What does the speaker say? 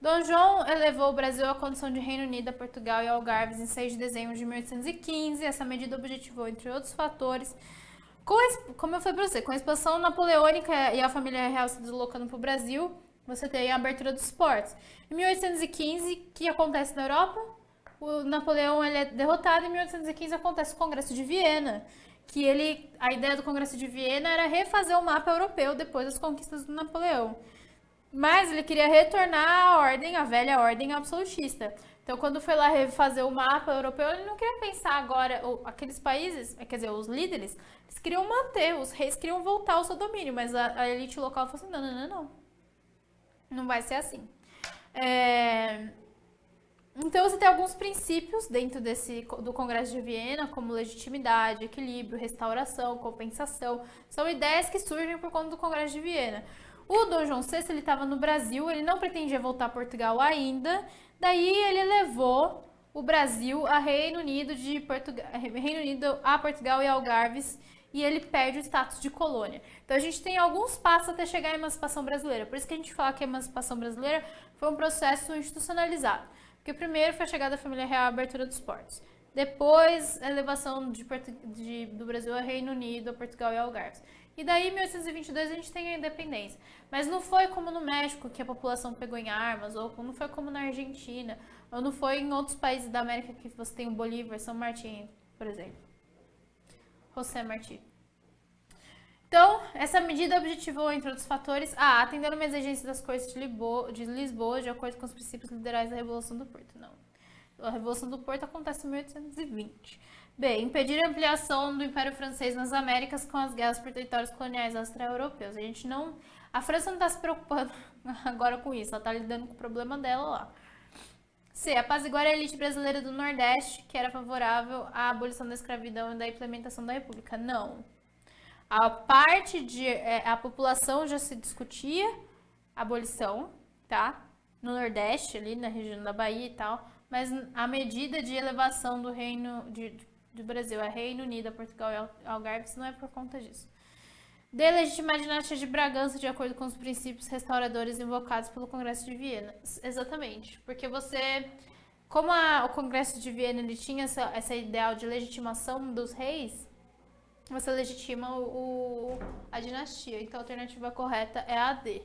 Dom João elevou o Brasil à condição de Reino Unido, a Portugal e Algarves em 6 de dezembro de 1815. Essa medida objetivou, entre outros fatores, como eu falei pra você, com a expansão napoleônica e a família real se deslocando para o Brasil, você tem a abertura dos portos. Em 1815, o que acontece na Europa? O Napoleão ele é derrotado. Em 1815 acontece o Congresso de Viena, a ideia do Congresso de Viena era refazer o mapa europeu depois das conquistas do Napoleão. Mas ele queria retornar à ordem, à velha ordem absolutista. Então, quando foi lá refazer o mapa europeu, ele não queria pensar agora, aqueles países, quer dizer, os líderes, eles queriam manter, os reis queriam voltar ao seu domínio, mas a elite local falou assim, não. Não vai ser assim. Então, você tem alguns princípios dentro do Congresso de Viena, como legitimidade, equilíbrio, restauração, compensação. São ideias que surgem por conta do Congresso de Viena. O Dom João VI, ele estava no Brasil, ele não pretendia voltar a Portugal ainda, daí ele levou o Brasil a Reino Unido a Portugal e Algarves, e ele perde o status de colônia. Então a gente tem alguns passos até chegar à emancipação brasileira. Por isso que a gente fala que a emancipação brasileira foi um processo institucionalizado. Porque primeiro foi a chegada da família real à abertura dos portos. Depois, a elevação do Brasil a Reino Unido, a Portugal e Algarves. E daí, em 1822, a gente tem a independência. Mas não foi como no México, que a população pegou em armas, ou não foi como na Argentina, ou não foi em outros países da América que você tem o Bolívar, São Martín, por exemplo. José Martí. Então, essa medida objetivou, entre outros fatores, atender uma exigência das Cortes de Lisboa, de acordo com os princípios liberais da Revolução do Porto. Não. A Revolução do Porto acontece em 1820. B. Impedir a ampliação do Império Francês nas Américas com as guerras por territórios coloniais austro-europeus. A França não está se preocupando agora com isso, ela está lidando com o problema dela lá. C. Apaziguar a elite brasileira do Nordeste, que era favorável à abolição da escravidão e da implementação da República. Não. A população já se discutia abolição, tá? No Nordeste, ali na região da Bahia e tal, mas a medida de elevação do do Brasil a Reino Unido, a Portugal e Algarves não é por conta disso. D. Legitimar a dinastia de Bragança de acordo com os princípios restauradores invocados pelo Congresso de Viena. Exatamente, porque como o Congresso de Viena ele tinha essa ideal de legitimação dos reis, você legitima a dinastia. Então a alternativa correta é a D.